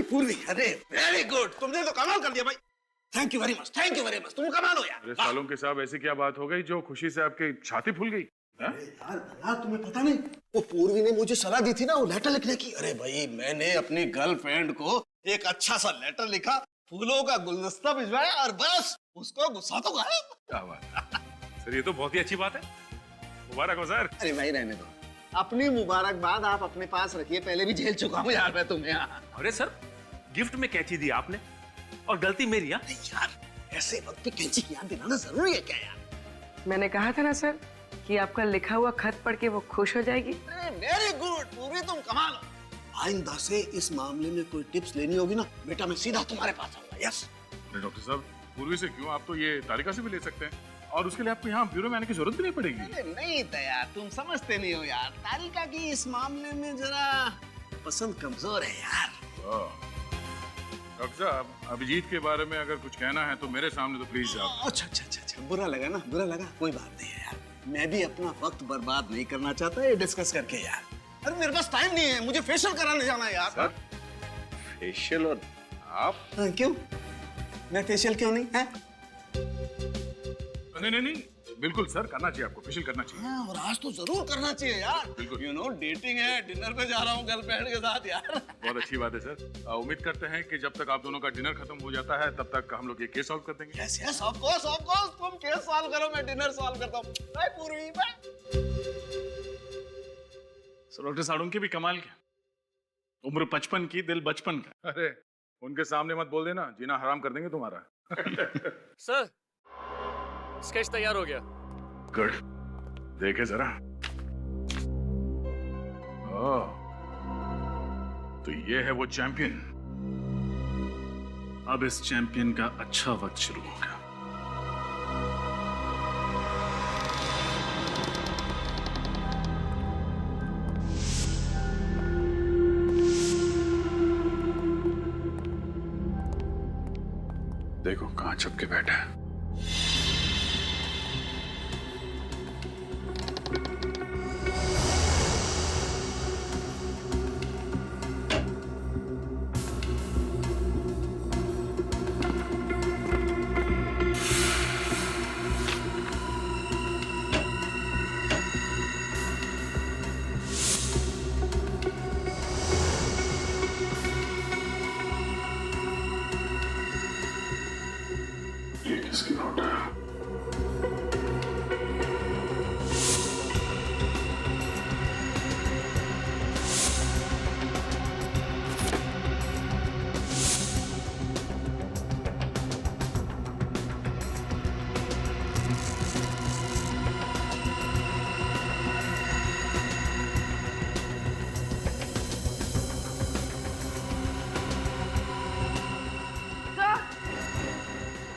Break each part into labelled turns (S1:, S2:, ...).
S1: हाय पूर्वी, अरे very good, तुमने तो कमाल कर दिया भाई। Thank you very much, thank you very much, तुम कमाल हो यार।
S2: अरे सालों के साहब, ऐसी क्या बात हो गई जो खुशी से आपकी छाती फूल गई?
S1: अरे यार तुम्हें पता नहीं, वो पूर्वी ने मुझे सलाह दी थी ना वो लेटर लिखने की। अरे भाई मैंने अपनी गर्लफ्रेंड को एक अच्छा सा लेटर लिखा, फूलों का गुलदस्ता भिजवाया और बस उसको गुस्सा तो गायब।
S2: क्या बात सर, ये तो बहुत ही अच्छी बात है, मुबारक हो सर।
S1: अरे भाई रहने दो, अपनी मुबारकबाद आप अपने पास रखिए, पहले भी झेल चुका हूँ यार मैं तुम्हें।
S3: अरे सर, गिफ्ट में कैंची दी आपने और गलती मेरी।
S1: नहीं यार, ऐसे वक्त पे कैंची की याद दिलाना जरूरी है क्या यार?
S4: मैंने कहा था ना सर कि आपका लिखा हुआ खत पढ़ के वो खुश हो जाएगी।
S1: वेरी गुड पूरी, तुम कमाल हो। आइंदा से इस मामले में कोई टिप्स लेनी होगी ना बेटा, मैं सीधा तुम्हारे पास आऊंगा। यस
S2: डॉक्टर साहब, पूर्वी से क्यों, आप तो ये तालिका से भी ले सकते हैं और उसके लिए आपको यहाँ ब्यूरो में आने की जरूरत भी नहीं पड़ेगी।
S1: अरे नहीं था यार, तुम समझते नहीं हो यार, तारिका की इस मामले में जरा पसंद कमजोर है यार।
S2: डॉक्टर साहब, अभिजीत के बारे में अगर कुछ कहना है तो मेरे सामने तो प्लीज आप।
S1: अच्छा, बुरा लगा ना, बुरा लगा, कोई बात नहीं है यार, मैं भी अपना वक्त बर्बाद नहीं करना चाहता ये डिस्कस करके यार। अरे मेरे पास टाइम नहीं है, मुझे फेशियल कराने जाना है यार।
S2: सर?
S1: फेशियल? और
S2: आप?
S1: क्यों, मैं फेशियल क्यों नहीं है?
S2: नहीं, बिल्कुल सर, करना चाहिए, आपको फेशियल करना चाहिए।
S1: हाँ, और आज तो जरूर करना चाहिए यार।
S2: बिल्कुल।
S1: यू नो डेटिंग है, डिनर पे जा रहा हूँ गर्लफ्रेंड के साथ यार।
S2: बहुत अच्छी बात है सर। उम्मीद करते हैं कि जब तक आप दोनों का डिनर खत्म हो जाता है तब तक हम लोग ये केस सॉल्व कर देंगे।
S1: यस यस, ऑफ कोर्स तुम केस सॉल्व करो, मैं डिनर सॉल्व करता हूँ। बाय पूर्वी, बाय।
S5: सर डॉक्टर साड़ुंकी भी कमाल के, उम्र 55 की, दिल बचपन का।
S2: अरे उनके सामने मत बोल देना, जीना हराम कर देंगे तुम्हारा।
S3: सर, स्केच तैयार हो गया।
S2: गुड, देखे जरा। ओह, तो ये है वो चैंपियन।
S5: अब इस चैंपियन का अच्छा वक्त शुरू होगा।
S2: देखो कहां छुप के बैठा है। ये किसकी फोटो है?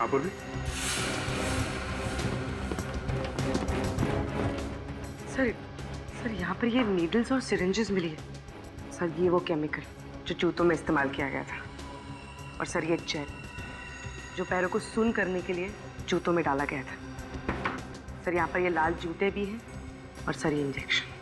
S2: आप बोलिए।
S4: सर यहाँ पर ये नीडल्स और सिरिंजेस मिली है। सर ये वो केमिकल जो जूतों में इस्तेमाल किया गया था, और सर ये जेल जो पैरों को सुन्न करने के लिए जूतों में डाला गया था। सर यहाँ पर ये लाल जूते भी हैं और सर ये इंजेक्शन।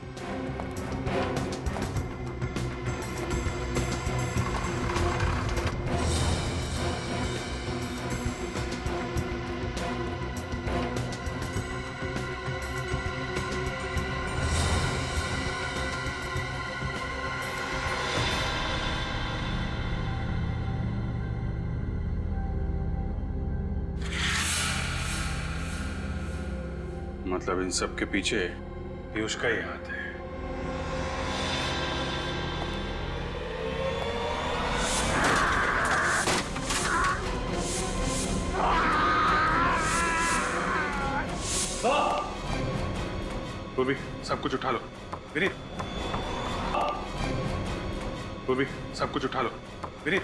S2: मतलब इन सब के पीछे पीयूष का ही हाथ है। पूर्वी, सब कुछ उठा लो। विनीत, पूर्वी, सब कुछ उठा लो। विनीत,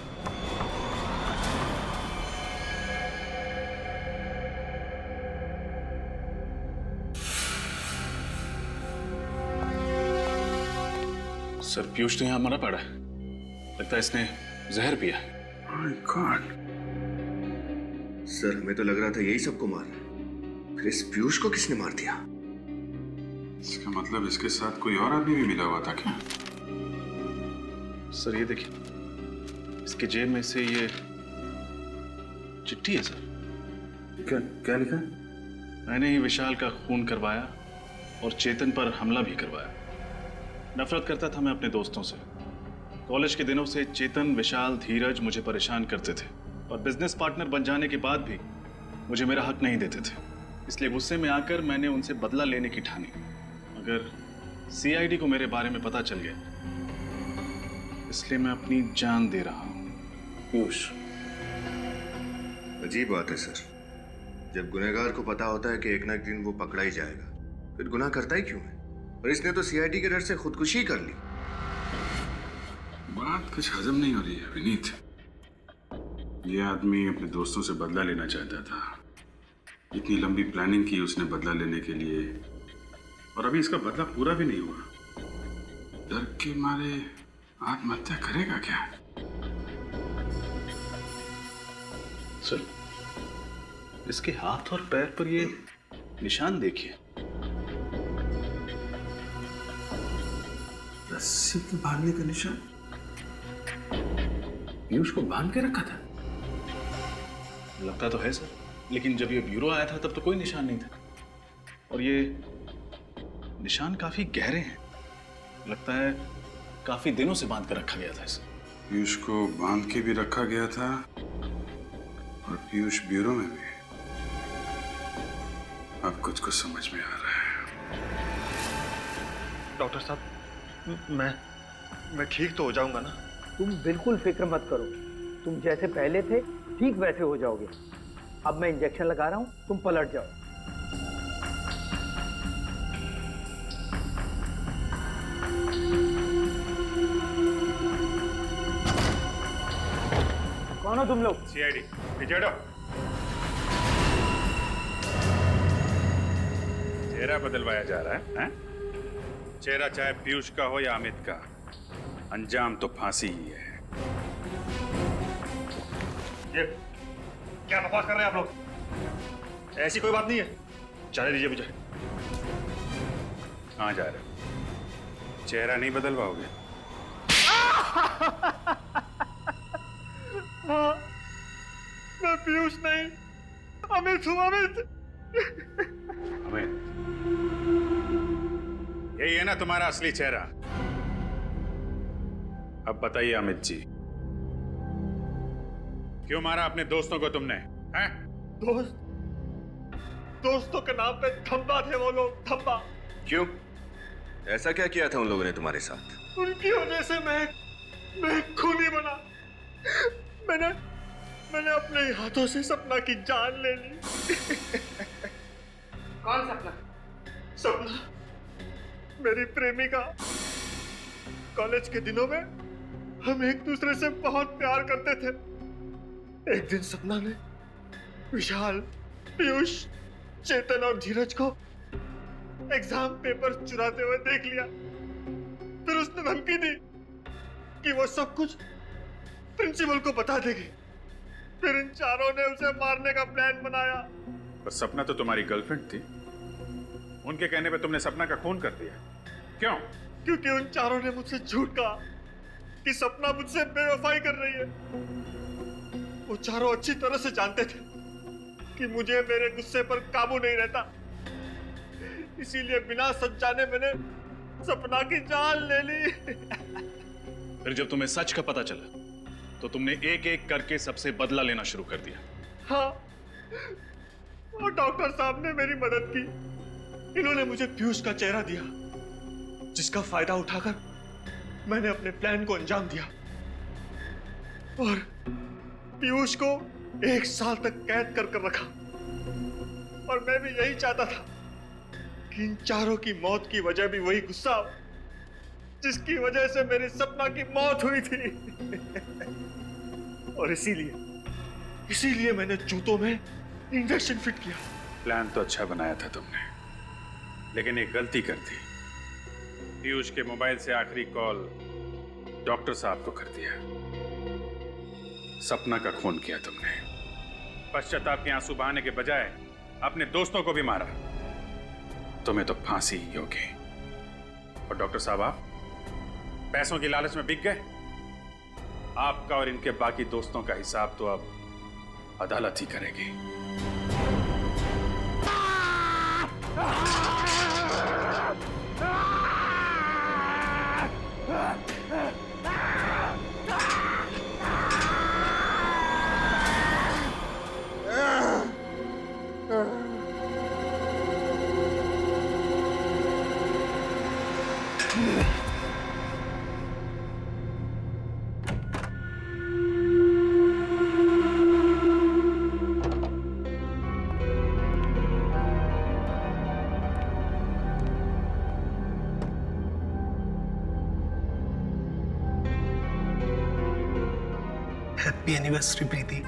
S5: सर पीयूष तो यहाँ मरा पड़ा है, लगता है इसने जहर पिया।
S2: My God.
S6: सर हमें तो लग रहा था यही सबको मार रहा है, फिर इस पीयूष को किसने मार दिया?
S2: इसका मतलब इसके साथ कोई और आदमी भी मिला हुआ था क्या?
S5: सर ये देखिए, इसके जेब में से ये चिट्ठी है सर।
S2: क्या क्या लिखा?
S5: मैंने ही विशाल का खून करवाया और चेतन पर हमला भी करवाया। नफरत करता था मैं अपने दोस्तों से। कॉलेज के दिनों से चेतन, विशाल, धीरज मुझे परेशान करते थे और बिजनेस पार्टनर बन जाने के बाद भी मुझे मेरा हक नहीं देते थे। इसलिए गुस्से में आकर मैंने उनसे बदला लेने की ठानी। अगर सीआईडी को मेरे बारे में पता चल गया, इसलिए मैं अपनी जान दे रहा हूं।
S6: पीयूष, अजीब बात है सर। जब गुनहगार को पता होता है कि एक ना एक दिन वो पकड़ा ही जाएगा, फिर गुनाह करता ही क्यों है? और इसने तो सीआईडी के डर से खुदकुशी कर ली।
S2: बात कुछ हजम नहीं हो रही है विनीत। ये आदमी अपने दोस्तों से बदला लेना चाहता था। इतनी लंबी प्लानिंग की उसने बदला लेने के लिए, और अभी इसका बदला पूरा भी नहीं हुआ। डर के मारे आत्महत्या करेगा क्या?
S5: सर, इसके हाथ और पैर पर ये निशान देखिए।
S1: रस्सी के बांधने का निशान।
S5: पीयूष को बांध के रखा था। लगता तो है सर, लेकिन जब ये ब्यूरो आया था तब तो कोई निशान नहीं था। और ये निशान काफी गहरे हैं। लगता है काफी दिनों से बांध कर रखा गया था इसे।
S2: पीयूष को बांध के भी रखा गया था और पीयूष ब्यूरो में भी। अब कुछ कुछ समझ में आ रहा है।
S7: डॉक्टर साहब, मैं ठीक तो हो जाऊंगा ना?
S8: तुम बिल्कुल फिक्र मत करो। तुम जैसे पहले थे ठीक वैसे हो जाओगे। अब मैं इंजेक्शन लगा रहा हूं, तुम पलट जाओ। कौन हो तुम लोग?
S3: सीआईडी पीछे हटो। चेहरा बदलवाया जा रहा है, हैं? चेहरा चाहे पीयूष का हो या अमित का, अंजाम तो फांसी ही है।
S7: ये क्या बकवास कर रहे हैं आप लोग? ऐसी कोई बात नहीं है। जाने दीजिए मुझे।
S3: कहाँ जा रहे हो? चेहरा नहीं बदलवाओगे?
S7: मैं पीयूष नहीं, अमित हूँ। अमित,
S3: अमित, यही है ना तुम्हारा असली चेहरा? अब बताइए अमित जी, क्यों मारा अपने दोस्तों को तुमने? हैं?
S7: दोस्तों के नाम पे धब्बा थे वो लोग, धब्बा।
S6: क्यों? ऐसा क्या किया था उन लोगों ने तुम्हारे साथ?
S7: उनकी वजह से मैं खूनी बना। मैंने अपने हाथों से सपना की जान ले ली।
S4: कौन सपना?
S7: सपना मेरी प्रेमिका। कॉलेज के दिनों में हम एक दूसरे से बहुत प्यार करते थे। एक दिन सपना ने विशाल, पीयूष, चेतन और धीरज को एग्जाम पेपर चुराते हुए देख लिया। फिर उसने धमकी दी कि वो सब कुछ प्रिंसिपल को बता देगी। फिर इन चारों ने उसे मारने का प्लान बनाया।
S3: पर सपना तो तुम्हारी गर्लफ्रेंड थी। उनके कहने पे तुमने सपना का खून कर दिया। क्यों?
S7: क्योंकि उन चारों ने मुझसे झूठ कहा कि सपना मुझसे बेवफाई कर रही है। वो चारों अच्छी तरह से जानते थे कि मुझे मेरे गुस्से पर काबू नहीं रहता। इसीलिए बिना सच जाने मैंने सपना की जान ले ली।
S5: फिर जब तुम्हें सच का पता चला तो तुमने एक एक करके सबसे बदला लेना शुरू कर दिया।
S7: हाँ, और डॉक्टर साहब ने मेरी मदद की। इन्होंने मुझे पीयूष का चेहरा दिया, जिसका फायदा उठाकर मैंने अपने प्लान को अंजाम दिया। और पीयूष को 1 साल तक कैद कर रखा। और मैं भी यही चाहता था कि इन चारों की मौत की वजह भी वही गुस्सा हो जिसकी वजह से मेरी सपना की मौत हुई थी। और इसीलिए मैंने जूतों में इंजेक्शन फिट किया।
S3: प्लान तो अच्छा बनाया था तुमने, लेकिन एक गलती कर दी। पीयूष के मोबाइल से आखिरी कॉल डॉक्टर साहब को कर दिया। सपना का खून किया तुमने। पश्चाताप के आंसू बहाने के बजाय अपने दोस्तों को भी मारा। तुम्हें तो फांसी ही होगी। और डॉक्टर साहब, आप पैसों की लालच में बिक गए। आपका और इनके बाकी दोस्तों का हिसाब तो अब अदालत ही करेगी।
S1: हैप्पी एनिवर्सरी प्रीति।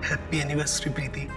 S1: हैप्पी एनिवर्सरी प्रीति।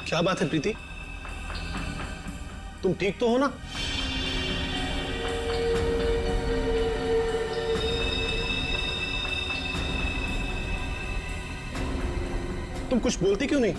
S1: क्या बात है प्रीति, तुम ठीक तो हो ना? तुम कुछ बोलती क्यों नहीं?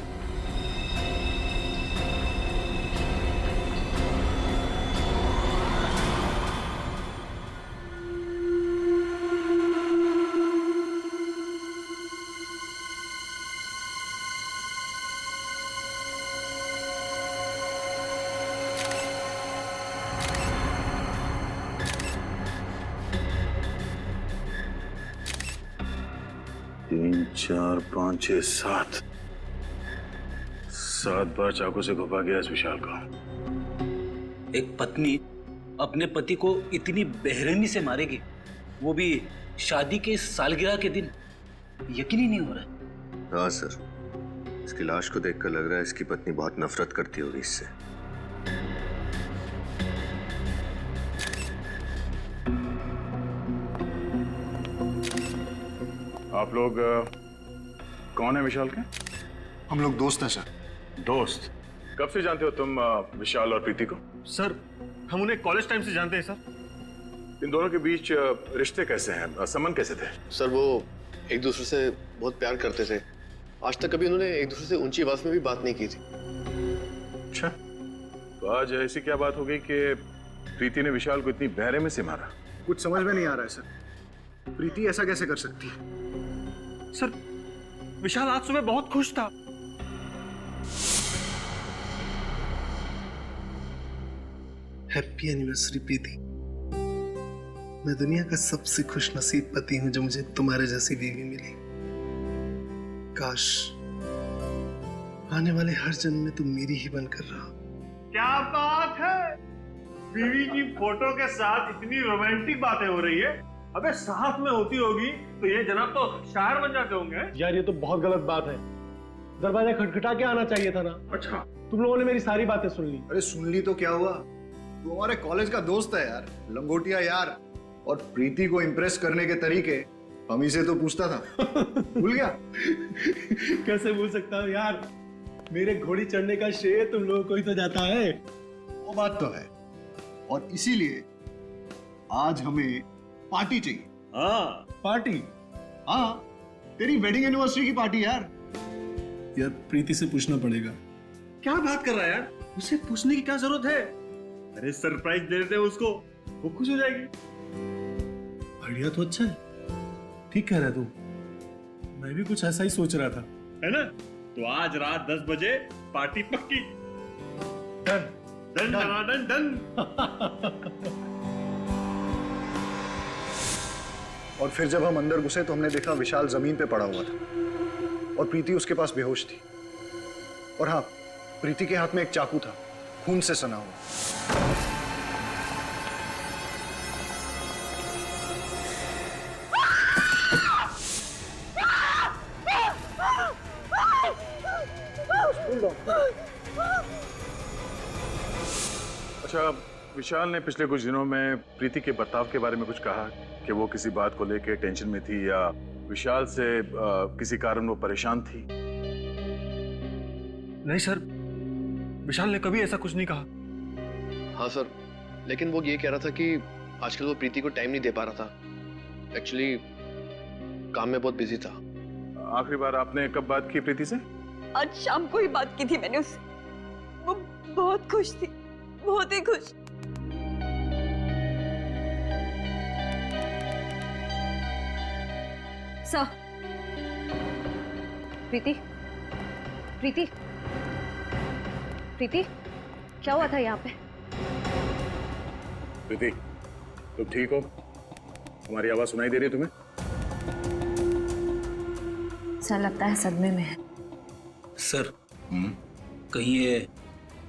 S2: 4, 5, 6, 7 7 बार चाकू से घुपा गया इस विशाल को।
S9: एक पत्नी अपने पति को इतनी बेरहमी से मारेगी, वो भी शादी के सालगिरह के दिन, यकीन ही नहीं हो रहा है।
S6: हाँ सर, इसकी लाश को देखकर लग रहा है इसकी पत्नी बहुत नफरत करती होगी इससे।
S2: आप लोग कौन है विशाल के?
S5: हम लोग दोस्त हैं सर।
S2: दोस्त? कब से जानते हो तुम विशाल और प्रीति को?
S7: सर हम उन्हें कॉलेज टाइम से जानते हैं सर।
S2: इन दोनों के बीच रिश्ते कैसे हैं, संबंध कैसे थे?
S10: सर वो एक दूसरे से बहुत प्यार करते थे। आज तक कभी उन्होंने एक दूसरे से ऊंची आवाज में भी बात नहीं की थी।
S2: अच्छा, तो आज ऐसी क्या बात हो गई कि प्रीति ने विशाल को इतनी बेरहमी से मारा?
S5: कुछ समझ में नहीं आ रहा है सर। प्रीति ऐसा कैसे कर सकती है?
S7: सर विशाल आज सुबह बहुत खुश था।
S11: हैप्पी एनिवर्सरी प्रीति। मैं दुनिया का सबसे खुशनसीब पति हूं जो मुझे तुम्हारे जैसी बीवी मिली। काश आने वाले हर जन्म में तुम मेरी ही बनकर रहो।
S7: क्या बात है, बीवी की फोटो के साथ इतनी रोमांटिक बातें हो रही है। अबे साथ में होती होगी तो ये जनाब तो शायर बन जाते होंगे।
S12: यार ये तो बहुत गलत बात है। दरवाजा खटखटा के आना चाहिए था ना।
S2: अच्छा,
S12: तुम लोगों ने मेरी सारी बातें सुन ली।
S5: अरे सुन ली तो क्या हुआ, तू हमारे कॉलेज का दोस्त है यार, लंगोटिया यार। और प्रीति को इम्प्रेस करने के तरीके हम ही से तो पूछता था। भूल गया?
S12: कैसे भूल सकता हूँ यार, मेरे घोड़ी चढ़ने का श्रेय तुम लोगों को ही तो जाता है।
S5: वो बात तो है, और इसीलिए आज हमें पार्टी चाहिए।
S12: हाँ पार्टी?
S5: हाँ, तेरी वेडिंग एनिवर्सरी की पार्टी यार।
S11: यार प्रीति से पूछना पड़ेगा।
S7: क्या बात कर रहा है यार, उसे पूछने की क्या जरूरत है। अरे सरप्राइज दे देते हैं उसको, वो खुश हो जाएगी।
S11: आइडिया तो अच्छा है, ठीक कह रहा है तू। मैं भी कुछ ऐसा ही सोच रहा था,
S7: है ना? तो आज रात 10 बजे पार्टी पक्की। Done done done done.
S5: और फिर जब हम अंदर घुसे तो हमने देखा विशाल जमीन पे पड़ा हुआ था और प्रीति उसके पास बेहोश थी। और हाँ, प्रीति के हाथ में एक चाकू था, खून से सना हुआ।
S2: अच्छा, विशाल ने पिछले कुछ दिनों में प्रीति के बर्ताव के बारे में कुछ कहा कि वो किसी बात को लेकर टेंशन में थी या विशाल से किसी कारण वो परेशान थी?
S7: नहीं सर, विशाल ने कभी ऐसा कुछ नहीं कहा।
S10: हाँ सर, लेकिन वो ये कह रहा था कि आजकल वो प्रीति को टाइम नहीं दे पा रहा था। एक्चुअली काम में बहुत बिजी था।
S2: आखिरी बार आपने कब बात की प्रीति से?
S13: आज शाम को ही बात की थी मैंने उससे। वो बहुत खुश थी, बहुत ही खुश।
S14: सर, प्रीति, प्रीति, प्रीति, क्या हुआ था यहाँ पे?
S2: प्रीति, तुम ठीक हो? हमारी आवाज सुनाई दे रही है तुम्हें?
S14: सर लगता है सदमे में है।
S9: सर, कहीं ये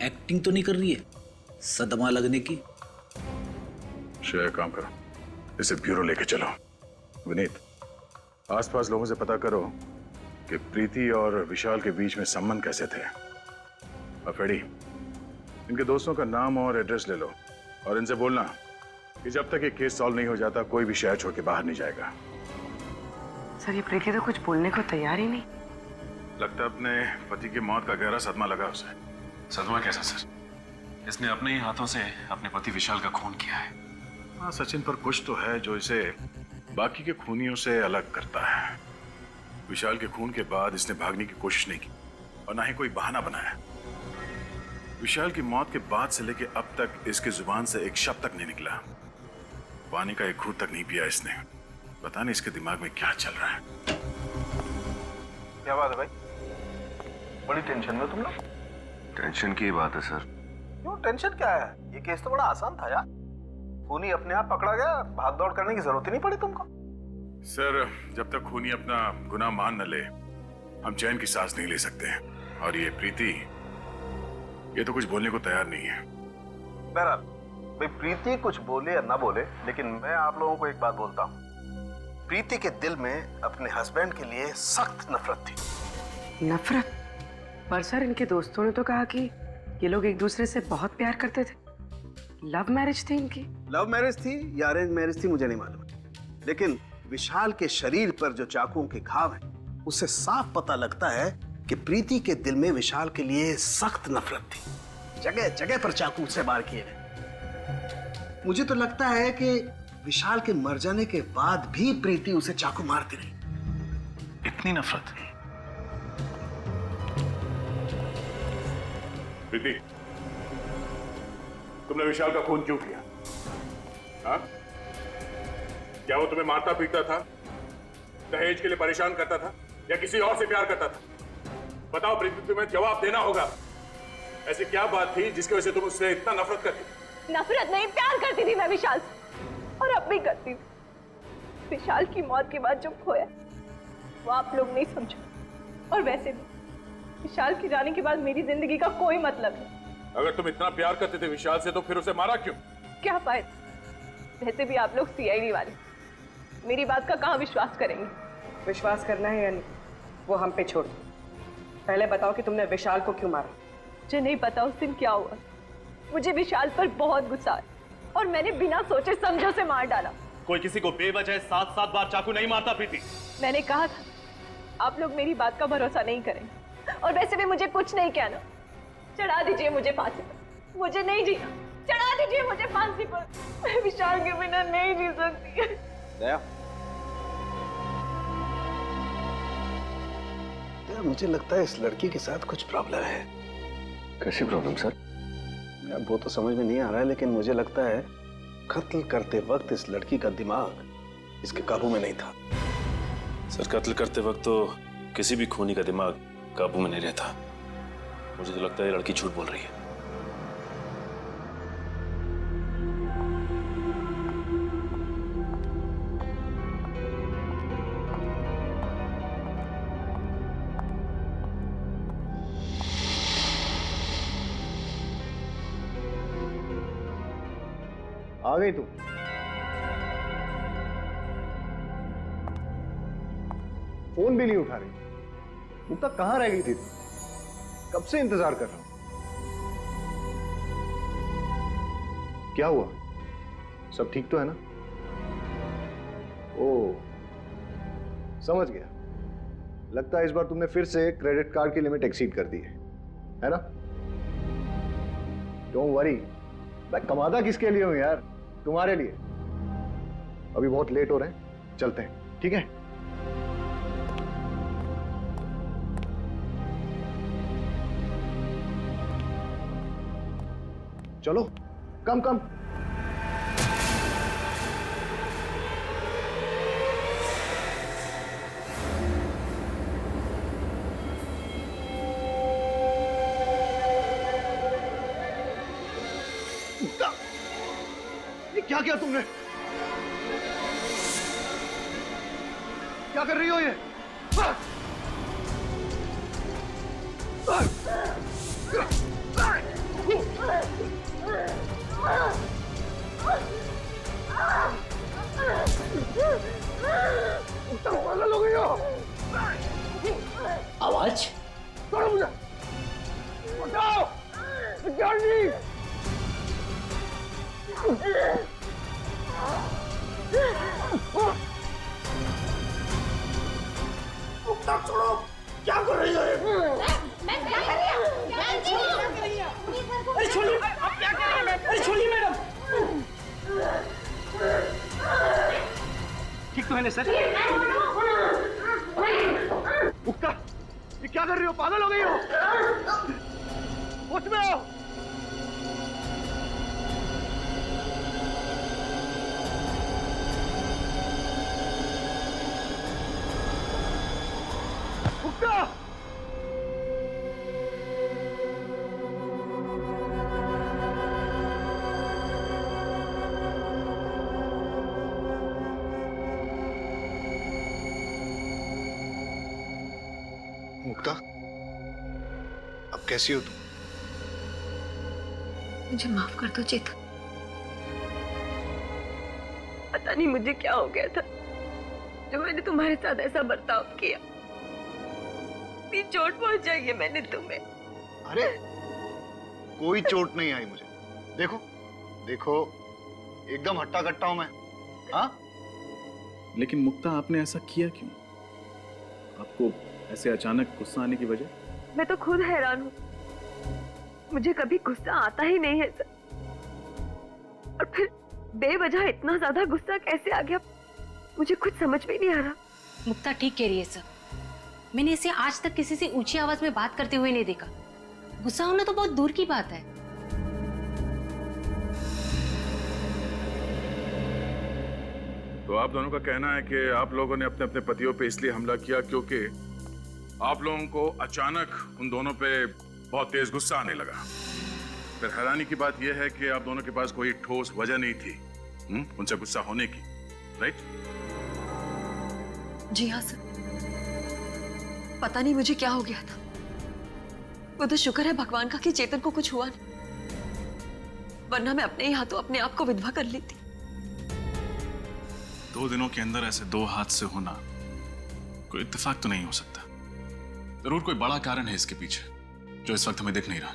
S9: एक्टिंग तो नहीं कर रही है सदमा लगने की?
S2: श्रेया, काम करो, इसे ब्यूरो लेके चलो। विनीत, आसपास लोगों से पता करो कि प्रीति और विशाल के बीच में संबंध कैसे थे। अफेडी, इनके दोस्तों का नाम और एड्रेस ले लो और इनसे बोलना कि जब तक ये केस सॉल्व नहीं हो जाता कोई भी शहर छोड़ के बाहर नहीं जाएगा।
S4: सर, ये प्रीति तो कुछ बोलने को तैयार ही नहीं।
S2: लगता है अपने पति की मौत का गहरा सदमा लगा उसे।
S5: सदमा कैसा सर? इसने अपने ही हाथों से अपने पति विशाल का खून किया है।
S2: हाँ, सचिन, पर कुछ तो है जो इसे बाकी के खूनियों से अलग करता है। विशाल के खून के बाद इसने भागने की कोशिश नहीं की और ना ही कोई बहाना बनाया। विशाल की मौत के बाद से लेके अब तक इसकी जुबान से एक शब्द तक नहीं निकला। पानी का एक घूंट तक नहीं पिया इसने। पता नहीं इसके दिमाग में क्या चल रहा है।
S10: क्या बात है भाई, बड़ी टेंशन में तुम लोग? टेंशन की बात है सर।
S11: क्यों टेंशन क्या है? ये केस तो बड़ा आसान था यार। खूनी अपने आप पकड़ा गया, भाग दौड़ करने की जरूरत ही नहीं पड़ी तुमको।
S3: सर, जब तक खूनी अपना गुनाह मान न ले, हम चैन की सांस नहीं ले सकते। और ये प्रीति, ये तो कुछ बोलने को तैयार नहीं है।
S1: बहरहाल भाई, प्रीति कुछ बोले या ना बोले, लेकिन मैं आप लोगों को एक बात बोलता हूँ, प्रीति के दिल में अपने हस्बैंड के लिए सख्त नफरत थी।
S4: नफरत? पर सर, इनके दोस्तों ने तो कहा कि ये लोग एक दूसरे से बहुत प्यार करते थे। लव मैरिज थी इनकी।
S1: लव मैरिज थी या अरेंज मैरिज थी मुझे नहीं मालूम, लेकिन विशाल के शरीर पर जो चाकुओं के घाव हैं, उससे साफ पता लगता है कि प्रीति के दिल में विशाल के लिए सख्त नफरत थी। जगह जगह पर चाकू से वार किए गए। मुझे तो लगता है कि विशाल के मर जाने के बाद भी प्रीति उसे चाकू मारती रही।
S5: इतनी नफरत?
S3: प्रीति, तुमने विशाल का खून क्यों किया? हाँ? क्या वो तुम्हें मारता पीटता था, दहेज के लिए परेशान करता था, या किसी और से प्यार करता था? बताओ प्रीति, तुम्हें जवाब देना होगा। ऐसी क्या बात थी जिसकी वजह से तुम उससे इतना नफरत करती?
S13: नफरत नहीं, प्यार करती थी मैं विशाल से, और अब भी करती हूँ। विशाल की मौत के बाद जो खोया वो आप लोग नहीं समझो, और वैसे भी विशाल की जाने के बाद मेरी जिंदगी का कोई मतलब नहीं।
S3: अगर तुम इतना प्यार करते थे विशाल से, तो फिर उसे मारा क्यों?
S13: क्या फायदा? वैसे भी आप लोग सीआईडी वाले मेरी बात का कहाँ विश्वास करेंगे?
S4: विश्वास करना है या नहीं, वो हम पे छोड़ दो। पहले बताओ कि तुमने विशाल को क्यों मारा?
S13: मुझे नहीं पता उस दिन क्या हुआ। मुझे विशाल पर बहुत गुस्सा है और मैंने बिना सोचे समझे उसे मार डाला।
S12: कोई किसी को बेवजह 7-7 बार चाकू नहीं मारता प्रीति।
S13: मैंने कहा था आप लोग मेरी बात का भरोसा नहीं करेंगे, और वैसे भी मुझे कुछ नहीं कहना। चढ़ा दीजिए मुझे फांसी पर, मुझे नहीं जीना। चढ़ा दीजिए मुझे फांसी पर, मैं विशाल के बिना नहीं जी सकती।
S1: दया, मुझे लगता है इस लड़की के साथ कुछ प्रॉब्लम है।
S6: कैसी प्रॉब्लम सर?
S1: यार वो तो समझ में नहीं आ रहा है, लेकिन मुझे लगता है कत्ल करते वक्त इस लड़की का दिमाग इसके काबू में नहीं था।
S15: सर, कत्ल करते वक्त तो किसी भी खूनी का दिमाग काबू में नहीं रहता। मुझे तो लगता है ये लड़की झूठ बोल रही है।
S7: आ गई तू? फोन भी नहीं उठा रही। तू तक कहां रह गई थी? कब से इंतजार कर रहा हूं। क्या हुआ? सब ठीक तो है ना? ओह, समझ गया। लगता है इस बार तुमने फिर से क्रेडिट कार्ड की लिमिट एक्सीड कर दी है ना? डोंट वरी, मैं कमादा किसके लिए हूं यार? तुम्हारे लिए। अभी बहुत लेट हो रहे हैं, चलते हैं, ठीक है? चलो, कम कम। क्या किया तुमने? क्या कर रही हो ये? पागल हो गई हो?
S9: आवाज?
S7: छोड़ो मुझे! उठाओ! सिक्योरिटी! छोड़ो! क्या कर रही हो?
S16: मैं क्या कर रही हूँ?
S7: अरे छोड़िए! आप क्या कर रही हैं? अरे छोड़िए मैडम! ठीक तो है ना सर? उक्का! ये क्या कर रही हो? पागल हो गई हो? होश में आओ!
S6: मुक्ता, अब कैसी हो तुम?
S13: मुझे माफ कर दो चेतन। पता नहीं मुझे क्या हो गया था जो मैंने तुम्हारे साथ ऐसा बर्ताव किया। इतनी चोट पहुंचाई है मैंने तुम्हें।
S6: अरे कोई चोट नहीं आई मुझे। देखो देखो, एकदम हट्टा कट्टा हूं मैं। हाँ,
S5: लेकिन मुक्ता आपने ऐसा किया क्यों? आपको ऐसे अचानक गुस्सा आने की वजह?
S13: मैं तो खुद हैरान हूँ, मुझे कभी गुस्सा आता ही नहीं है सर। और फिर बेवजह इतना ज्यादा गुस्सा कैसे आ गया मुझे कुछ समझ में नहीं आ रहा।
S14: मुक्ता ठीक कह रही है सर, मैंने इसे आज तक किसी से ऊंची आवाज में बात करते हुए नहीं देखा। गुस्सा होना तो बहुत दूर की बात है।
S3: तो आप दोनों का कहना है कि आप लोगों ने अपने अपने पतियों पे इसलिए हमला किया क्योंकि आप लोगों को अचानक उन दोनों पे बहुत तेज गुस्सा आने लगा। फिर हैरानी की बात यह है कि आप दोनों के पास कोई ठोस वजह नहीं थी उनसे गुस्सा होने की, राइट?
S13: जी हाँ सर, पता नहीं मुझे क्या हो गया था। वो तो शुक्र है भगवान का कि चेतन को कुछ हुआ नहीं, वरना मैं अपने ही हाथों अपने आप को विधवा कर लेती।
S5: 2 दिनों के अंदर ऐसे 2 हादसे होना कोई इत्तेफाक तो नहीं हो सकता। जरूर कोई बड़ा कारण है इसके पीछे जो इस वक्त हमें दिख नहीं रहा।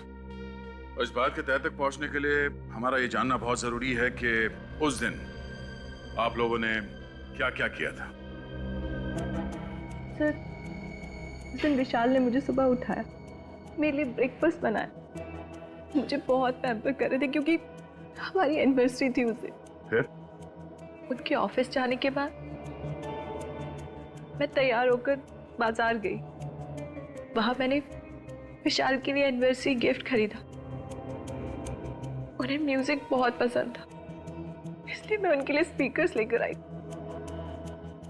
S3: और इस बात के तह तक पहुंचने के लिए हमारा ये जानना बहुत जरूरी है कि उस दिन आप लोगों ने क्या क्या किया था।
S13: सर, उस दिन विशाल ने मुझे सुबह उठाया, मेरे लिए ब्रेकफास्ट बनाया, मुझे बहुत पैम्पर कर रहे थे क्योंकि हमारी एनिवर्सरी थी उस दिन।
S3: फिर
S13: उनके ऑफिस जाने के बाद मैं तैयार होकर बाजार गई। वहां मैंने विशाल के लिए एनिवर्सरी गिफ्ट खरीदा। उन्हें म्यूजिक बहुत पसंद था, इसलिए मैं उनके लिए स्पीकर्स लेकर आई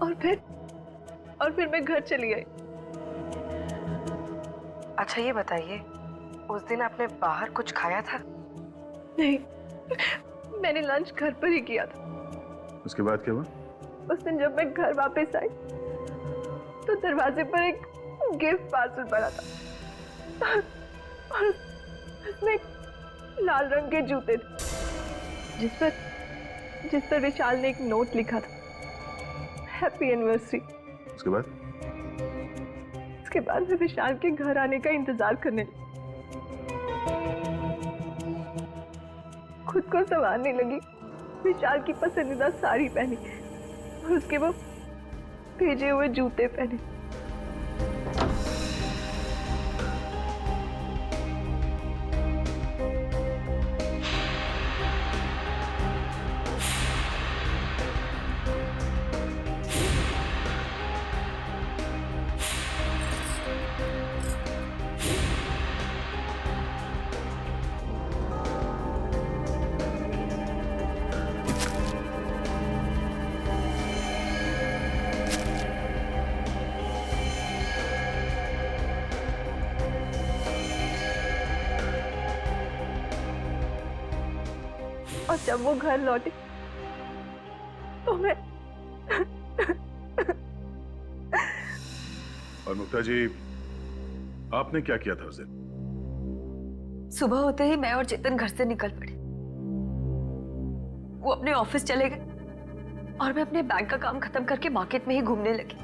S13: और फिर मैं घर चली आई।
S4: अच्छा ये बताइए, उस दिन आपने बाहर कुछ खाया था?
S13: नहीं, मैंने लंच घर पर ही किया था।
S3: उसके बाद क्या हुआ?
S13: उस दिन जब मैं घर वापस आई तो दरवाजे पर एक गिफ्ट पार्सल पड़ा था और उसमें लाल रंग के जूते थे जिस पर विशाल ने एक नोट लिखा था, हैप्पी एनिवर्सरी।
S3: उसके बाद
S13: मैं विशाल के घर आने का इंतजार करने लगी। खुद को संभालने लगी, विशाल की पसंदीदा साड़ी पहनी और उसके वो भेजे हुए जूते पहने। और जब वो घर लौटे तो मैं
S3: और मुक्ता जी, आपने क्या किया था उस दिन?
S13: सुबह होते ही मैं और चेतन घर से निकल पड़े। वो अपने ऑफिस चले गए और मैं अपने बैंक का काम खत्म करके मार्केट में ही घूमने लगी।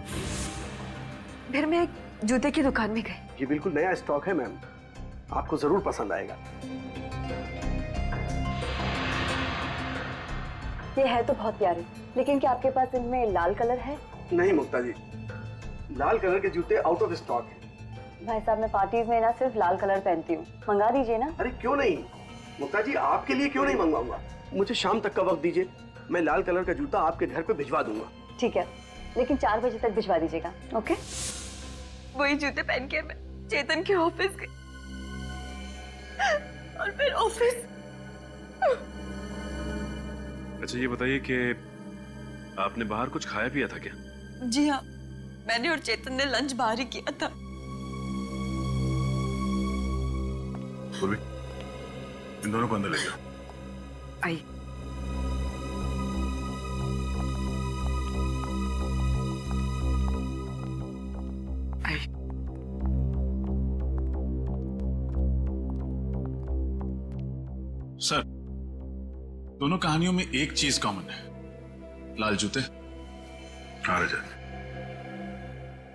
S13: फिर मैं एक जूते की दुकान में गई।
S12: ये बिल्कुल नया स्टॉक है मैम, आपको जरूर पसंद आएगा।
S17: ये है तो बहुत प्यारे, लेकिन क्या आपके पास इनमें लाल कलर है?
S12: नहीं मुक्ता जी, लाल कलर के जूते आउट ऑफ स्टॉक है।
S17: भाई साहब, मैं पार्टीज में ना सिर्फ लाल कलर पहनती हूँ, मंगा दीजिए ना।
S12: अरे क्यों नहीं मुक्ता जी, आपके लिए क्यों नहीं मंगवाऊंगा। मुझे शाम तक का वक्त दीजिए, मैं लाल कलर का जूता आपके घर पे भिजवा दूंगा।
S17: ठीक है, लेकिन 4 बजे तक भिजवा दीजिएगा। ओके?
S13: वही जूते पहन के मैं चेतन के ऑफिस गई और फिर ऑफिस।
S15: अच्छा ये बताइए कि आपने बाहर कुछ खाया पिया था क्या?
S13: जी हाँ, मैंने और चेतन ने लंच बाहर ही किया था।
S3: बोली, इन दोनों को अंदर ले जाओ।
S4: आई। आई।
S5: सर, दोनों कहानियों में एक चीज कॉमन है, लाल जूते।
S2: हाँ रजत,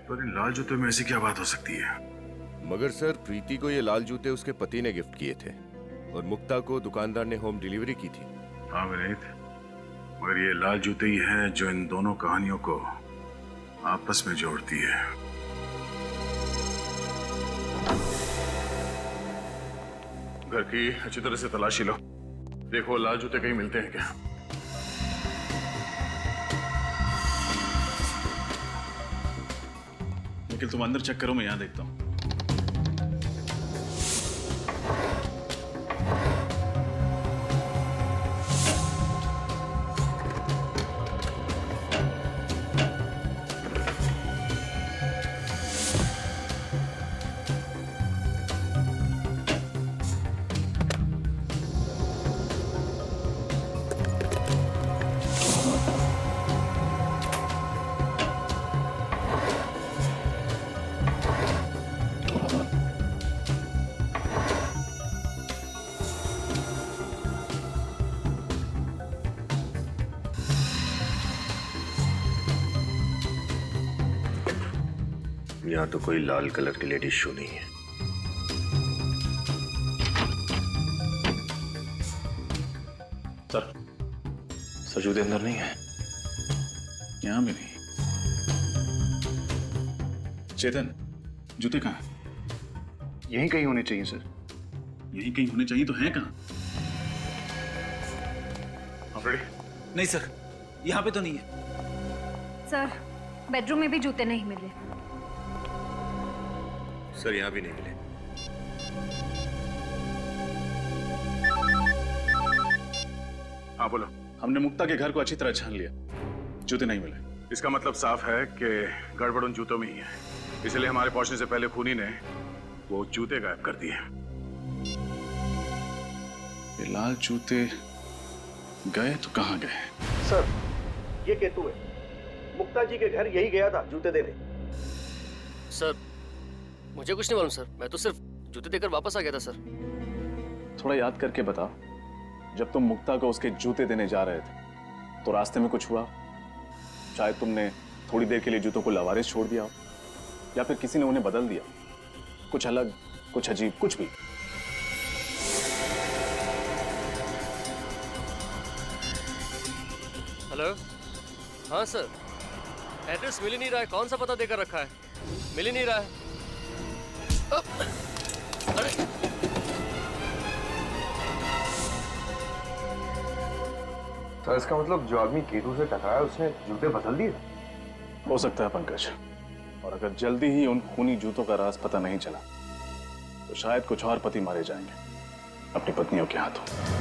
S2: तो इन लाल जूते में ऐसी क्या बात हो सकती है?
S6: मगर सर, प्रीति को ये लाल जूते उसके पति ने गिफ्ट किए थे और मुक्ता को दुकानदार ने होम डिलीवरी की थी।
S2: हाँ विनीत, मगर ये लाल जूते ही है जो इन दोनों कहानियों को आपस में जोड़ती है। घर की अच्छी तरह से तलाशी लो, देखो लाल जूते कहीं मिलते हैं क्या।
S5: निखिल, तुम अंदर चेक करो, मैं यहां देखता हूं।
S6: यहाँ तो कोई लाल कलर की लेडीज शू नहीं है।
S15: सर जूते अंदर नहीं है।
S5: यहां भी नहीं। चेतन, जूते कहाँ हैं?
S11: यहीं कहीं होने चाहिए सर।
S5: यहीं कहीं होने चाहिए, तो हैं कहाँ?
S9: नहीं सर, यहाँ पे तो नहीं है।
S16: सर, बेडरूम में भी जूते नहीं मिले।
S6: सर, यहाँ भी नहीं मिले।
S2: हाँ बोलो।
S5: हमने मुक्ता के घर को अच्छी तरह छान लिया, जूते नहीं मिले।
S2: इसका मतलब साफ है कि गड़बड़ उन जूतों में ही है, इसलिए हमारे पहुंचने से पहले खूनी ने वो जूते गायब कर दिए।
S5: ये लाल जूते गए तो कहाँ गए?
S12: सर, ये केतु है, मुक्ता जी के घर यही गया था जूते देने।
S10: सर, मुझे कुछ नहीं मालूम सर, मैं तो सिर्फ जूते देकर वापस आ गया था सर।
S5: थोड़ा याद करके बताओ, जब तुम मुक्ता को उसके जूते देने जा रहे थे तो रास्ते में कुछ हुआ? शायद तुमने थोड़ी देर के लिए जूतों को लवारिस छोड़ दिया हो, या फिर किसी ने उन्हें बदल दिया, कुछ अलग, कुछ अजीब, कुछ भी।
S10: हेलो, हाँ सर, एड्रेस मिल ही नहीं रहा है। कौन सा पता देकर रखा है? मिल ही नहीं रहा है। अरे
S6: सर, इसका मतलब जो आदमी केतु से टकराया उसने जूते बदल दिए?
S5: हो सकता है पंकज, और अगर जल्दी ही उन खूनी जूतों का राज पता नहीं चला तो शायद कुछ और पति मारे जाएंगे अपनी पत्नियों के हाथों।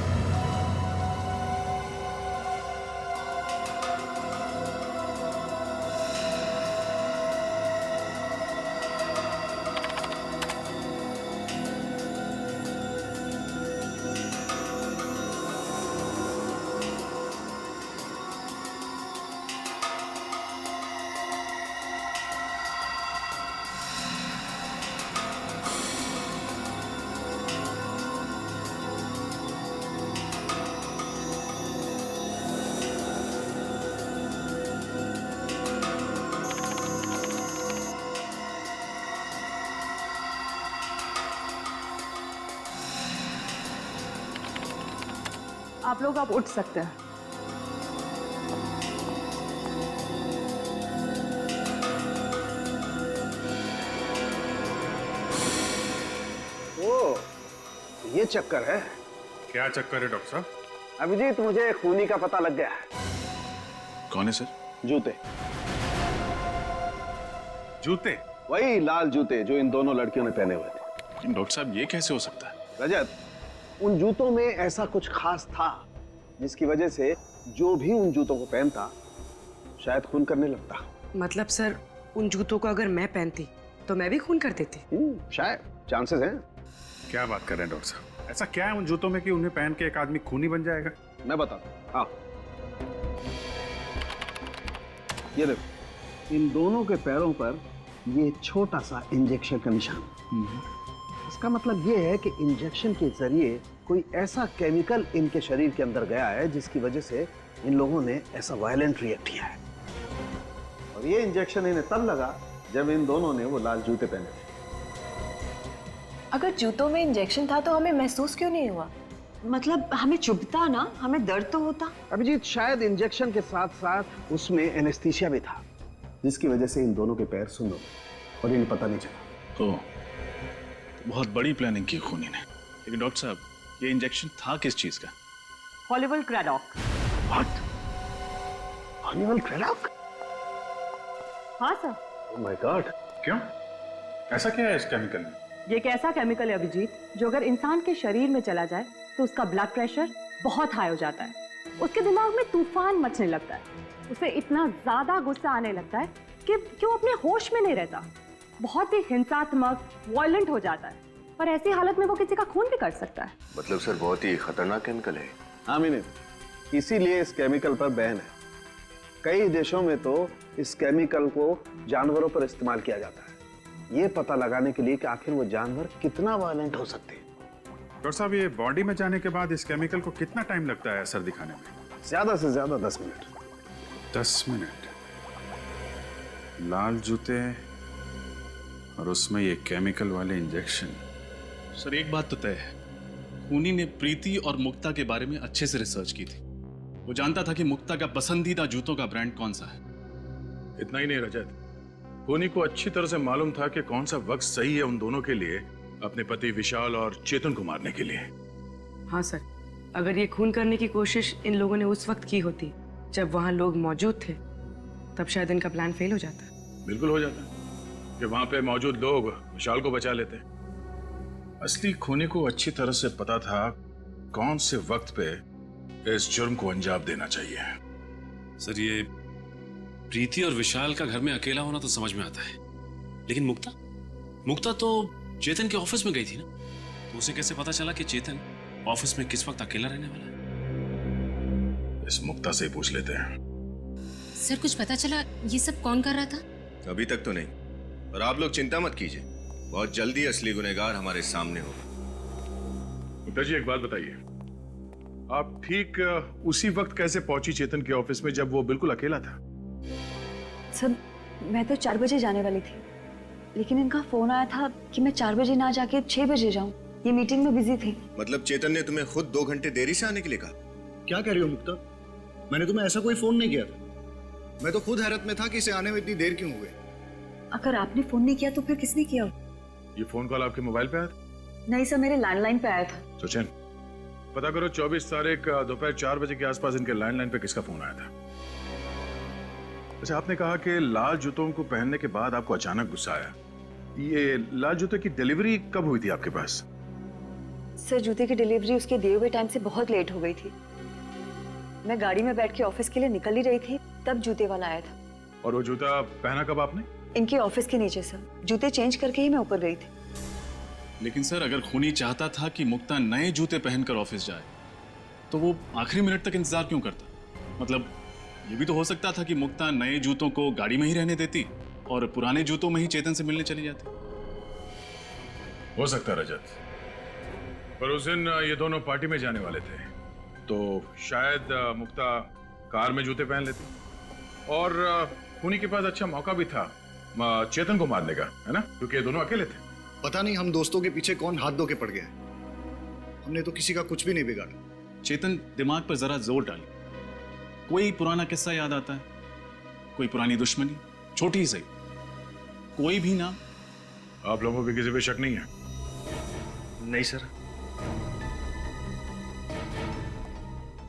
S4: आप लोग आप उठ सकते हैं।
S12: ओ, ये चक्कर है।
S2: क्या चक्कर है डॉक्टर साहब?
S12: अभिजीत, मुझे खूनी का पता लग गया है।
S5: कौन है सर?
S12: जूते।
S2: जूते?
S12: वही लाल जूते जो इन दोनों लड़कियों ने पहने हुए थे।
S5: डॉक्टर साहब, ये कैसे हो सकता है?
S12: रजत, उन जूतों में ऐसा कुछ खास था जिसकी वजह से जो भी उन जूतों को पहनता शायद खून करने लगता।
S4: मतलब सर, उन जूतों को अगर मैं पहनती तो मैं भी खून कर देती?
S12: शायद, चांसेस हैं।
S2: क्या बात कर रहे हैं डॉक्टर साहब? ऐसा क्या है उन जूतों में कि उन्हें पहन के एक आदमी खूनी बन जाएगा?
S12: मैं बताता हूँ। हाँ, ये देखो, इन दोनों के पैरों पर ये छोटा सा इंजेक्शन का निशान। इसका मतलब ये है कि इंजेक्शन के जरिए कोई ऐसा केमिकल इनके शरीर के अंदर गया है जिसकी वजह से इन लोगों ने ऐसा वायलेंट रिएक्ट किया है। और ये इंजेक्शन इन्हें तब लगा जब इन दोनों ने वो लाल जूते पहने थे।
S13: अगर जूतों में इंजेक्शन था तो हमें महसूस क्यों नहीं हुआ? मतलब हमें चुभता ना, हमें दर्द तो होता।
S12: अभिजीत, शायद इंजेक्शन के साथ साथ उसमें एनेस्थीसिया भी था, जिसकी वजह से इन दोनों के पैर सुन्न हो गए और इन्हें पता नहीं चला।
S5: तो बहुत बड़ी प्लानिंग की खूनी ने। लेकिन डॉक्टर साहब, ये इंजेक्शन था किस चीज का?
S4: हॉलीवुड क्रैडॉक।
S12: व्हाट? हॉलीवुड क्रैडॉक?
S4: हाँ सर।
S12: Oh my God.
S2: क्यों? ऐसा क्या है इस केमिकल में?
S4: ये एक ऐसा केमिकल है अभिजीत, जो अगर इंसान के शरीर में चला जाए तो उसका ब्लड प्रेशर बहुत हाई हो जाता है, उसके दिमाग में तूफान मचने लगता है, उसे इतना ज्यादा गुस्सा आने लगता है कि वो अपने होश में नहीं रहता, बहुत ही हिंसात्मक, वायलेंट हो जाता है, और ऐसी हालत में वो किसी का खून भी कर सकता है।
S6: मतलब सर बहुत ही खतरनाक केमिकल है।
S12: हाँ मीने, इसीलिए इस केमिकल पर बैन है। कई देशों में तो इस केमिकल को जानवरों पर इस्तेमाल किया जाता है, ये पता लगाने के लिए कि आखिर वो जानवर कितना वायलेंट हो सकते हैं।
S2: डॉक्टर साहब, ये बॉडी में जाने के बाद इस केमिकल को कितना टाइम लगता है असर दिखाने में?
S12: ज्यादा से ज्यादा 10 मिनट।
S2: 10 मिनट? लाल जूते और उसमें ये केमिकल वाले इंजेक्शन।
S5: सर एक बात तो तय है, खूनी ने प्रीति और मुक्ता के बारे में अच्छे से रिसर्च की थी। वो जानता था कि मुक्ता का पसंदीदा जूतों का ब्रांड कौन सा है।
S2: इतना ही नहीं रजत, खूनी को अच्छी तरह से मालूम था कि कौन सा वक्त सही है उन दोनों के लिए, अपने पति विशाल और चेतन को मारने के लिए।
S4: हाँ सर, अगर ये खून करने की कोशिश इन लोगों ने उस वक्त की होती जब वहां लोग मौजूद थे, तब शायद इनका प्लान फेल हो जाता।
S2: बिल्कुल हो जाता कि वहां पे मौजूद लोग विशाल को बचा लेते। असली खूनी को अच्छी तरह से पता था कौन से वक्त पे इस जुर्म को अंजाम देना चाहिए।
S15: सर, ये प्रीति और विशाल का घर में अकेला होना तो समझ में आता है, लेकिन मुक्ता तो चेतन के ऑफिस में गई थी ना, तो उसे कैसे पता चला कि चेतन ऑफिस में किस वक्त अकेला रहने वाला है?
S2: इस मुक्ता से पूछ लेते हैं।
S14: सर कुछ पता चला ये सब कौन कर रहा था?
S6: अभी तक तो नहीं, और आप लोग चिंता मत कीजिए, बहुत जल्दी असली गुनहगार हमारे सामने होगा।
S2: मुक्ता जी, एक बात बताइए, आप ठीक उसी वक्त कैसे पहुंची चेतन के ऑफिस में जब वो बिल्कुल अकेला था?
S13: सर मैं तो 4 बजे जाने वाली थी, लेकिन इनका फोन आया था कि मैं 4 बजे ना जाके 6 बजे जाऊं। ये मीटिंग में बिजी थे।
S6: मतलब चेतन ने तुम्हें खुद 2 घंटे देरी से आने के लिए कहा?
S7: क्या कह रही हो मुक्ता? मैंने तुम्हें ऐसा कोई फोन नहीं किया था। मैं तो खुद हैरत में था कि इसे आने में इतनी देर क्यों हुई।
S13: अगर आपने फोन नहीं किया तो फिर किसने किया?
S2: ये फोन कॉल आपके मोबाइल पे आया था?
S13: नहीं सर, मेरे लैंडलाइन पे आया था।
S2: सचिन, पता करो 24 तारीख दोपहर 4 बजे के आसपास इनके लैंडलाइन पे किसका फोन आया था। अच्छा, आपने कहा कि लाल जूतों को पहनने के बाद आपको अचानक गुस्सा आया। ये लाल जूते की डिलीवरी कब हुई थी आपके पास?
S13: सर जूते की डिलीवरी उसके दिए हुए टाइम से बहुत लेट हो गई थी। मैं गाड़ी में बैठ के ऑफिस के लिए निकल ही रही थी, तब जूते वाला आया था।
S2: और वो जूता पहना कब आपने?
S13: इनके ऑफिस के नीचे सर, जूते चेंज करके ही मैं ऊपर गई थी।
S5: लेकिन सर, अगर खूनी चाहता था कि मुक्ता नए जूते पहनकर ऑफिस जाए, तो वो आखिरी मिनट तक इंतजार क्यों करता? मतलब ये भी तो हो सकता था कि मुक्ता नए जूतों को गाड़ी में ही रहने देती और पुराने जूतों में ही चेतन से मिलने चली जाती।
S2: हो सकता रजत, पर उस दिन ये दोनों पार्टी में जाने वाले थे, तो शायद मुक्ता कार में जूते पहन लेती, और खूनी के पास अच्छा मौका भी था चेतन को मारने का, है ना, क्योंकि ये दोनों अकेले थे।
S7: पता नहीं हम दोस्तों के पीछे कौन हाथ धो के पड़ गया। हमने तो किसी का कुछ भी नहीं बिगाड़ा।
S5: चेतन, दिमाग पर जरा जोर डाली। कोई पुराना किस्सा याद आता है? कोई पुरानी दुश्मनी, छोटी ही सही, कोई भी नाम?
S2: आप लोगों को किसी पे शक नहीं है?
S10: नहीं सर।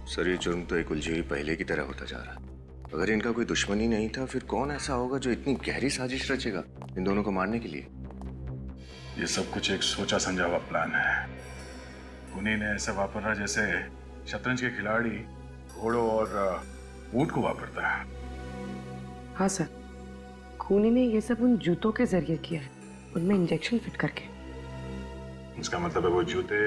S6: सर ये जुर्म तो एक उलझी हुई पहले की तरह होता जा रहा है। अगर इनका कोई दुश्मनी नहीं था, फिर कौन ऐसा होगा जो इतनी गहरी साजिश रचेगा इन दोनों को मारने के लिए?
S2: ये सब कुछ एक सोचा समझा हुआ प्लान है। खूनी ने ऐसा वापरा जैसे शतरंज के खिलाड़ी घोड़ों और ऊंट को वापरता है।
S4: हाँ सर, खूनी ने ये सब उन जूतों के जरिए किया है, उनमें इंजेक्शन फिट करके।
S2: इसका मतलब है वो जूते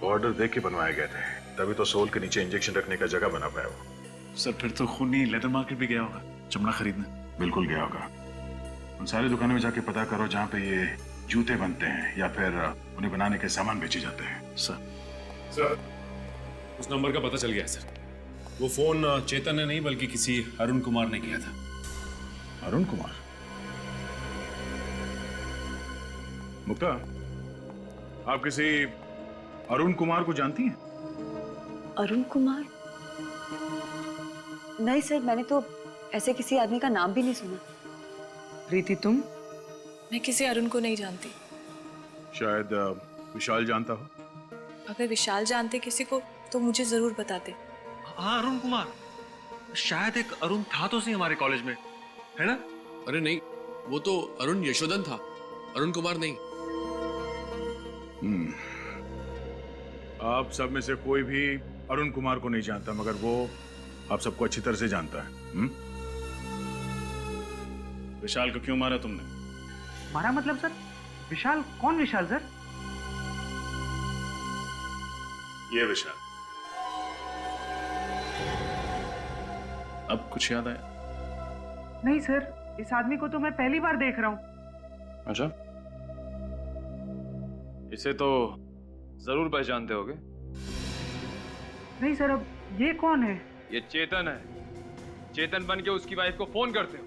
S2: ऑर्डर देख के बनवाए गए थे, तभी तो सोल के नीचे इंजेक्शन रखने का जगह बना पाया वो।
S5: सर फिर तो खूनी लेदर मार्केट भी गया होगा चमड़ा खरीदने।
S2: बिल्कुल गया होगा। उन सारी दुकानों में जाके पता करो जहाँ पे ये जूते बनते हैं या फिर उन्हें बनाने के सामान बेचे जाते हैं।
S5: सर
S15: सर, उस नंबर का पता चल गया है सर। वो फोन चेतन ने नहीं बल्कि किसी अरुण कुमार ने किया था।
S2: अरुण कुमार? मुक्ता, आप किसी अरुण कुमार को जानती हैं?
S17: अरुण कुमार? नहीं सर, मैंने तो ऐसे किसी आदमी का नाम भी नहीं सुना।
S4: प्रीति तुम?
S18: मैं किसी अरुण को नहीं जानती।
S2: शायद विशाल जानता हो।
S18: अगर विशाल जानते किसी को तो मुझे जरूर बताते।
S10: हाँ, अरुण कुमार। शायद एक अरुण था तो सही हमारे कॉलेज में, है ना?
S15: अरे नहीं, वो तो अरुण यशोधन था, अरुण कुमार नहीं।
S2: आप सब में से कोई भी अरुण कुमार को नहीं जानता, मगर वो आप सबको अच्छी तरह से जानता है।
S5: विशाल को क्यों मारा तुमने?
S8: मारा मतलब सर? विशाल? कौन विशाल सर?
S5: ये विशाल। अब कुछ याद आया?
S8: नहीं सर, इस आदमी को तो मैं पहली बार देख रहा हूँ।
S10: अच्छा, इसे तो जरूर पहचानते होगे।
S8: नहीं सर, अब ये कौन है?
S10: ये चेतन है। चेतन बन के उसकी वाइफ को फोन करते हो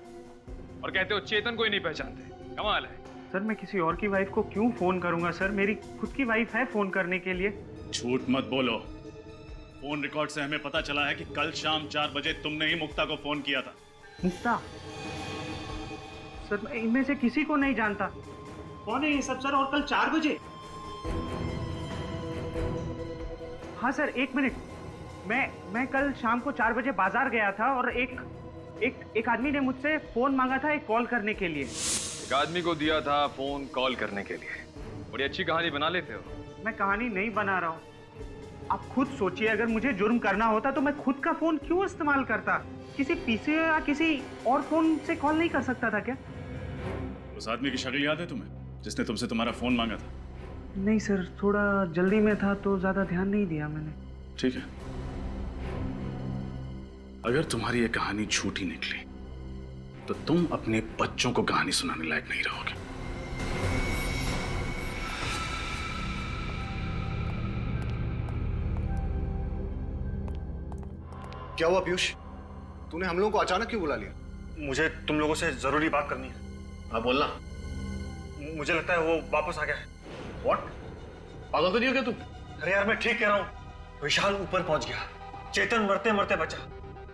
S10: और कहते हो चेतन को ही नहीं पहचानते। कमाल है।
S8: सर, मैं किसी और की वाइफ को क्यों फोन करूंगा सर? मेरी खुद की वाइफ है फोन करने के लिए।
S5: झूठ मत बोलो। फोन रिकॉर्ड से हमें पता चला है कि कल शाम 4 बजे तुमने ही मुक्ता को फोन किया था।
S8: मुक्ता? सर, मैं इनमें से किसी को नहीं जानता। कौन है ये सब सर? और कल 4 बजे? हाँ सर, 1 मिनट। मैं कल शाम को 4 बजे बाजार गया था और एक आदमी ने मुझसे फोन मांगा था एक कॉल करने के लिए।
S10: एक आदमी को दिया था फोन कॉल करने के लिए। बड़ी अच्छी कहानी बना लेते हो।
S8: मैं कहानी नहीं बना रहा हूँ। आप खुद सोचिए, अगर मुझे जुर्म करना होता तो मैं खुद का फोन क्यों इस्तेमाल करता? किसी पीसी या किसी और फोन से कॉल नहीं कर सकता था क्या?
S5: उस आदमी की शक्ल याद है तुम्हें, जिसने तुमसे तुम्हारा फोन मांगा था?
S8: नहीं सर, थोड़ा जल्दी में था तो ज्यादा ध्यान नहीं दिया मैंने।
S5: ठीक है, अगर तुम्हारी ये कहानी झूठी निकली तो तुम अपने बच्चों को कहानी सुनाने लायक नहीं रहोगे।
S12: क्या हुआ पीयूष? तूने हम लोगों को अचानक क्यों बुला लिया?
S7: मुझे तुम लोगों से जरूरी बात करनी है।
S12: हाँ बोलना।
S7: मुझे लगता है वो वापस आ गया है।
S12: व्हाट? पागल तो नहीं हो गया तुम?
S7: अरे यार, मैं ठीक कह रहा हूँ। विशाल ऊपर पहुंच गया। चेतन मरते मरते बचा।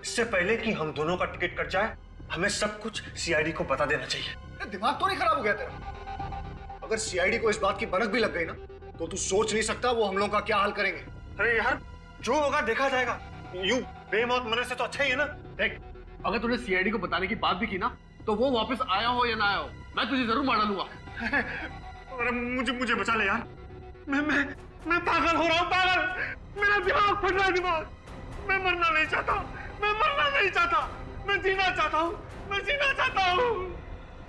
S7: इससे पहले कि हम दोनों का टिकट कट जाए, हमें सब कुछ सीआईडी को बता देना चाहिए।
S12: दिमाग तो नहीं खराब हो गया तेरा? अगर सीआईडी को इस बात की भनक भी लग गई ना, तो तू सोच नहीं सकता वो हम लोगों का क्या हाल करेंगे।
S7: अरे यार, जो होगा देखा जाएगा। यूं बेमौत मरने से तो अच्छा ही है ना।
S12: देख, अगर तूने सीआईडी को बताने की बात भी की ना, तो वो वापस आया हो या ना आया हो, मैं तुझे जरूर मार डालूंगा।
S7: अरे मुझे बचा ले यार। मैं पागल हो रहा हूँ, पागल। मेरा दिमाग फट रहा है, दिमाग। मैं मरना नहीं चाहता। मैं जीना चाहता हूँ।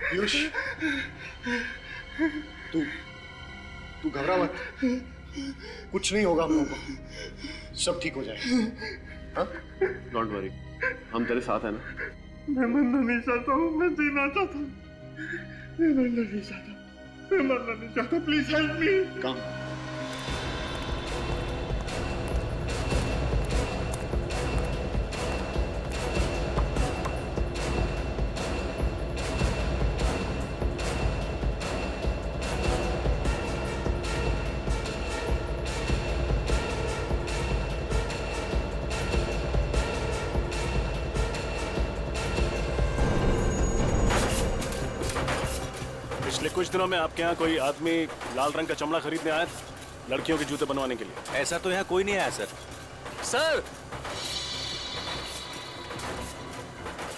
S12: पीयूष, तू घबरा मत। कुछ नहीं होगा हम लोगों को, सब ठीक हो जाएगा। डोंट वरी, हम तेरे साथ हैं ना।
S7: मैं मरना नहीं चाहता हूँ, मैं जीना चाहता हूँ। मैं मरना नहीं चाहता। Please help me.
S12: कम।
S19: पिछले कुछ दिनों में आपके यहाँ कोई आदमी लाल रंग का चमड़ा खरीदने आया था, लड़कियों के जूते बनवाने के लिए?
S20: ऐसा तो यहाँ कोई नहीं आया सर।
S21: सर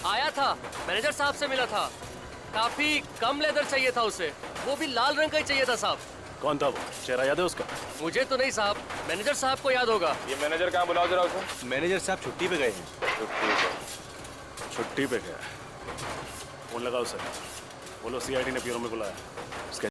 S21: आया था, मैनेजर साहब से मिला था। काफी कम लेदर चाहिए था उसे, वो भी लाल रंग का ही चाहिए था साहब।
S19: कौन था वो? चेहरा याद है उसका?
S21: मुझे तो नहीं साहब, मैनेजर साहब को याद होगा।
S10: ये मैनेजर कहाँ? बुलाओ जरा उसे।
S20: मैनेजर साहब छुट्टी पे गए हैं।
S19: छुट्टी पे गया? फोन लगाओ सर। बोलो सीआईडी ने ब्यूरो में बुलाया।